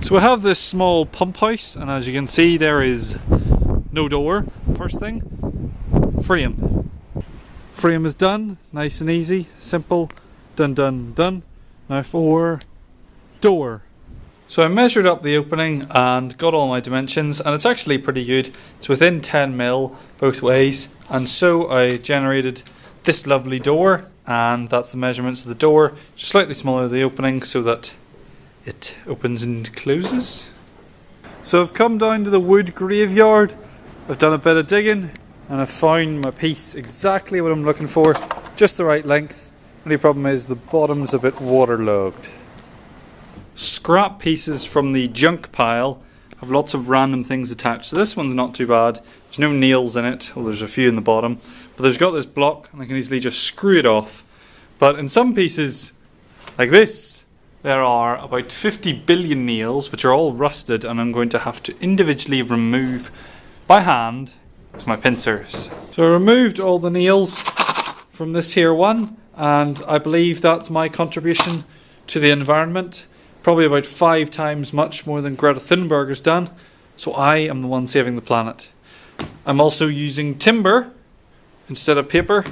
So we have this small pump house, and as you can see there is no door. First thing, frame. Frame is done, nice and easy, simple, done, done, done. Now for door. So I measured up the opening and got all my dimensions, and it's actually pretty good. It's within 10mm both ways, and so I generated this lovely door, and that's the measurements of the door, just slightly smaller than the opening so that it opens and closes. So I've come down to the wood graveyard, I've done a bit of digging, and I've found my piece exactly what I'm looking for, just the right length. Only problem is the bottom's a bit waterlogged. Scrap pieces from the junk pile have lots of random things attached. So this one's not too bad. There's no nails in it, well there's a few in the bottom, but there's got this block and I can easily just screw it off. But in some pieces, like this, there are about 50 billion nails which are all rusted, and I'm going to have to individually remove by hand with my pincers. So I removed all the nails from this here one, and I believe that's my contribution to the environment. Probably about 5 times much more than Greta Thunberg has done. So I am the one saving the planet. I'm also using timber instead of paper,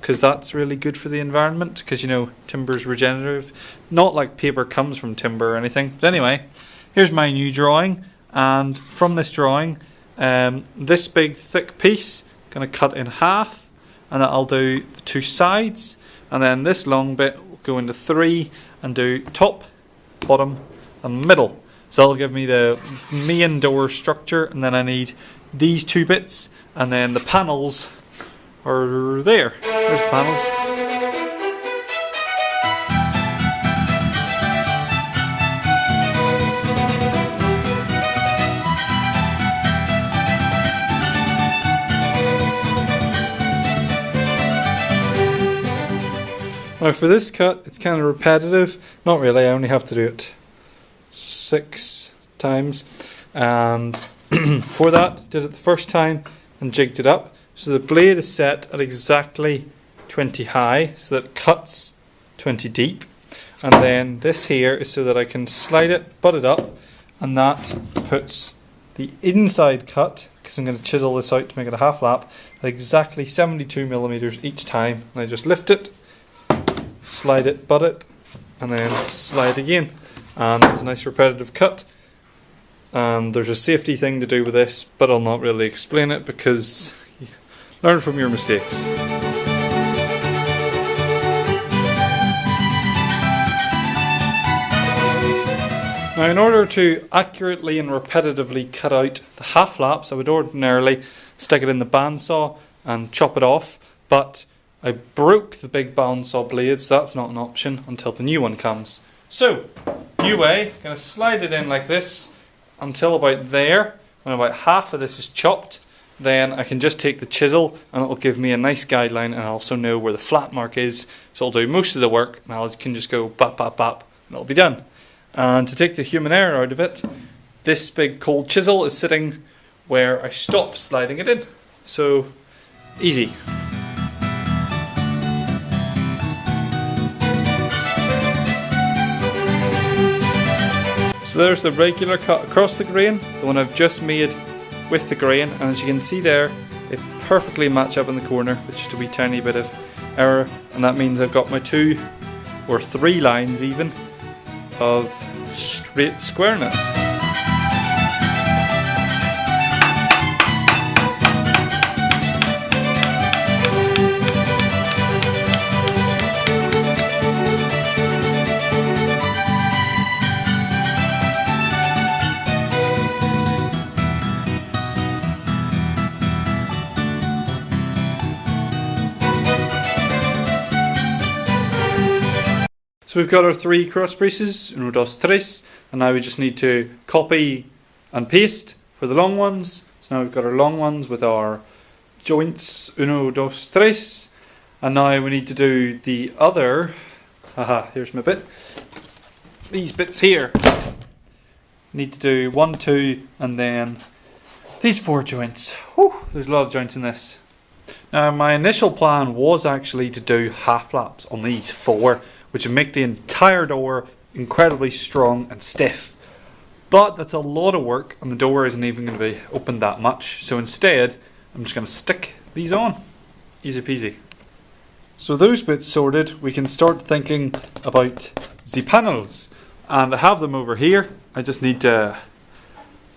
because that's really good for the environment, because you know timber's regenerative. Not like paper comes from timber or anything. But anyway, here's my new drawing, and from this drawing, this big thick piece, gonna cut in half, and that'll do the 2 sides, and then this long bit will go into 3 and do top, bottom and middle. So that'll give me the main door structure, and then I need these 2 bits, and then the panels are there. There's the panels. Now for this cut, it's kind of repetitive. Not really, I only have to do it 6 times. And for that, did it the first time and jigged it up. So the blade is set at exactly 20 high, so that it cuts 20 deep. And then this here is so that I can slide it, butt it up, and that puts the inside cut, because I'm going to chisel this out to make it a half lap, at exactly 72mm each time. And I just lift it, slide it, butt it, and then slide again. And it's a nice repetitive cut. And there's a safety thing to do with this, but I'll not really explain it because you learn from your mistakes. Now in order to accurately and repetitively cut out the half laps, I would ordinarily stick it in the bandsaw and chop it off, but I broke the big bandsaw blades, so that's not an option until the new one comes. So, new way, going to slide it in like this until about there. When about half of this is chopped, then I can just take the chisel and it'll give me a nice guideline, and I also know where the flat mark is, so it'll do most of the work, and I can just go bap bap bap and it'll be done. And to take the human error out of it, this big cold chisel is sitting where I stopped sliding it in. So, easy. So there's the regular cut across the grain, the one I've just made with the grain, and as you can see there, they perfectly match up in the corner with just a wee tiny bit of error, and that means I've got my 2 or 3 lines even of straight squareness. So we've got our 3 cross braces, 1, 2, 3, and now we just need to copy and paste for the long ones. So now we've got our long ones with our joints, 1, 2, 3, and now we need to do the other, here's my bit, these bits here. Need to do 1, 2, and then these 4 joints. Whew, there's a lot of joints in this. Now my initial plan was actually to do half laps on these 4, which would make the entire door incredibly strong and stiff. But that's a lot of work and the door isn't even going to be opened that much. So instead, I'm just going to stick these on. Easy peasy. So those bits sorted, we can start thinking about the panels. And I have them over here. I just need to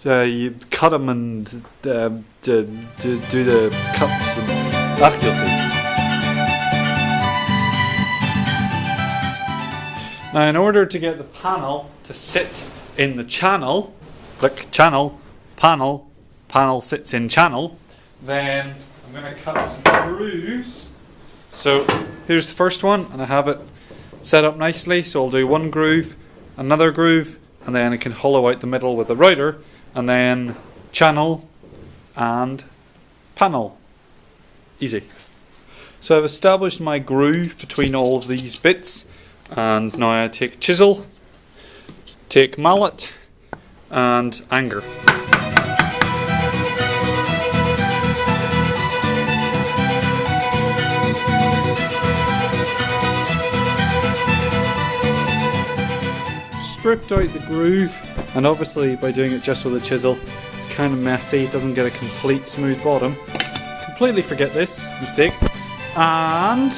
cut them and do the cuts and that you'll see. Now in order to get the panel to sit in the channel, look, channel, panel, panel sits in channel, then I'm going to cut some grooves. So here's the first one, and I have it set up nicely, so I'll do one groove, another groove, and then I can hollow out the middle with a router, and then channel and panel. Easy. So I've established my groove between all of these bits, and now I take chisel, take mallet, and anger. Stripped out the groove, and obviously by doing it just with a chisel it's kind of messy, it doesn't get a complete smooth bottom. Completely forget this mistake, and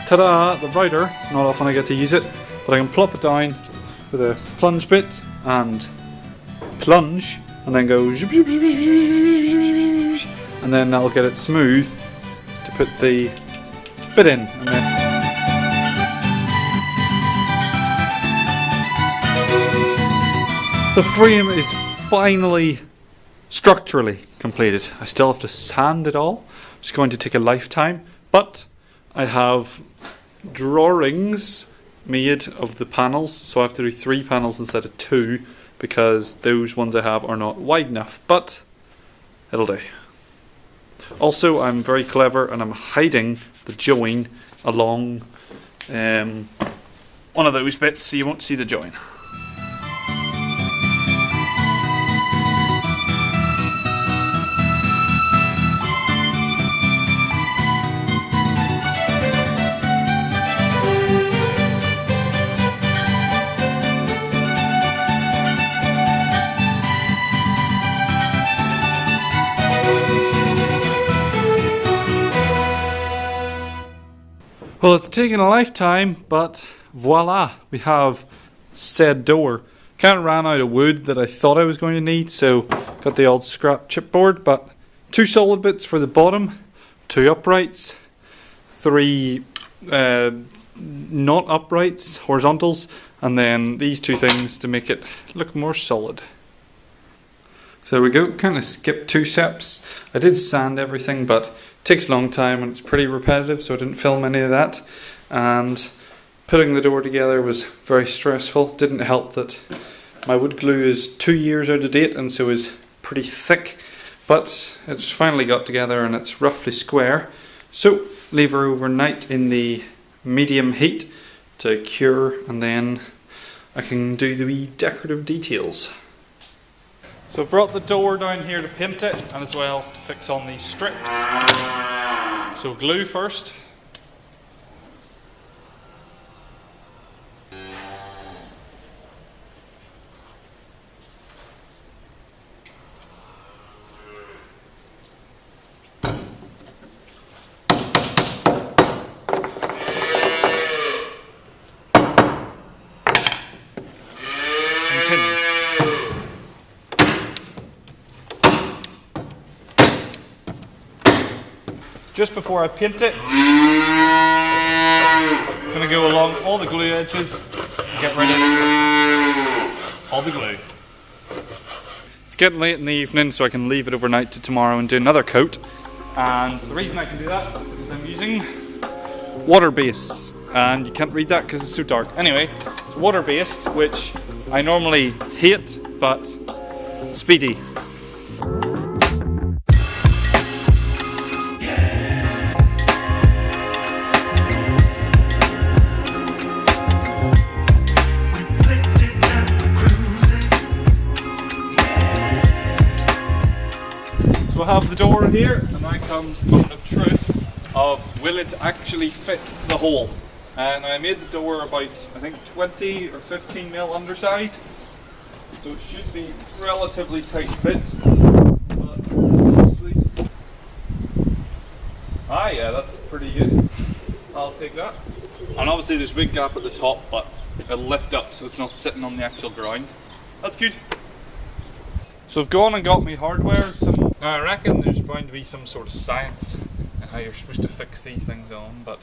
ta-da, the router. It's not often I get to use it, but I can plop it down with a plunge bit and plunge, and then go zip, zip, zip, zip, and then that'll get it smooth to put the bit in. And then the frame is finally structurally completed. I still have to sand it all. It's going to take a lifetime, but I have drawings made of the panels, so I have to do 3 panels instead of 2 because those ones I have are not wide enough, but it'll do. Also, I'm very clever and I'm hiding the join along one of those bits so you won't see the join. Well, it's taken a lifetime, but voila, we have said door. Kind of ran out of wood that I thought I was going to need, so got the old scrap chipboard, but 2 solid bits for the bottom, 2 uprights, 3 not uprights, horizontals, and then these 2 things to make it look more solid. So there we go, kind of skipped 2 steps. I did sand everything, but takes a long time and it's pretty repetitive, so I didn't film any of that. And putting the door together was very stressful. Didn't help that my wood glue is 2 years out of date and so is pretty thick, but it's finally got together and it's roughly square. So leave her overnight in the medium heat to cure, and then I can do the wee decorative details. So I've brought the door down here to paint it, and as well to fix on these strips. So glue first. Just before I paint it, I'm going to go along all the glue edges and get rid of all the glue. It's getting late in the evening, so I can leave it overnight to tomorrow and do another coat. And the reason I can do that is I'm using water-based, and you can't read that because it's so dark. Anyway, it's water-based, which I normally hate, but speedy. So I have the door here, and now comes the moment of truth of will it actually fit the hole. And I made the door about, I think, 20 or 15 mil underside. so it should be relatively tight fit. But obviously, yeah, that's pretty good. I'll take that. And obviously there's a big gap at the top, but it'll lift up so it's not sitting on the actual ground. That's good. So I've gone and got me hardware. Now I reckon there's bound to be some sort of science in how you're supposed to fix these things on, but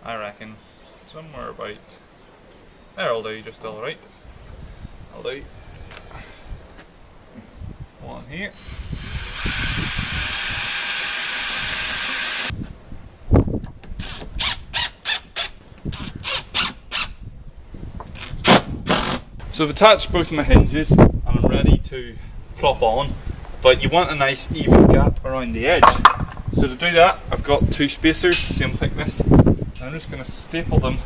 I reckon somewhere about there'll do just alright. I'll do one here. So I've attached both my hinges and I'm ready to plop on, but you want a nice even gap around the edge. So to do that, I've got two spacers, same thickness, and I'm just going to staple them.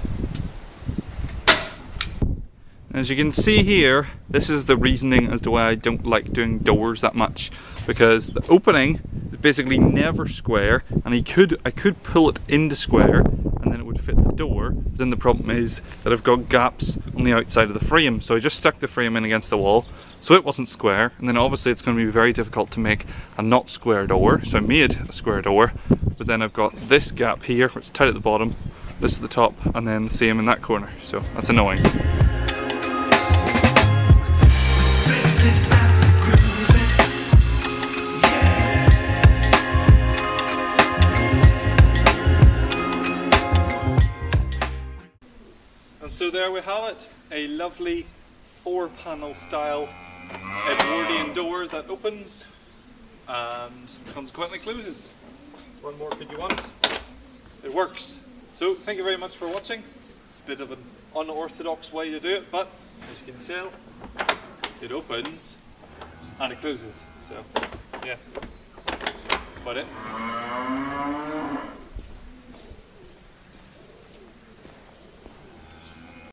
As you can see here, this is the reasoning as to why I don't like doing doors that much, because the opening is basically never square, and I could pull it into square and then it would fit the door. But then the problem is that I've got gaps on the outside of the frame, so I just stuck the frame in against the wall so it wasn't square, and then obviously it's going to be very difficult to make a not square door, so I made a square door. But then I've got this gap here which is tight at the bottom, this at the top, and then the same in that corner, so that's annoying. And so there we have it, a lovely 4-panel style Edwardian door that opens and consequently closes. What more could you want? It works. So thank you very much for watching. It's a bit of an unorthodox way to do it, but as you can tell, it opens and it closes. So yeah, that's about it.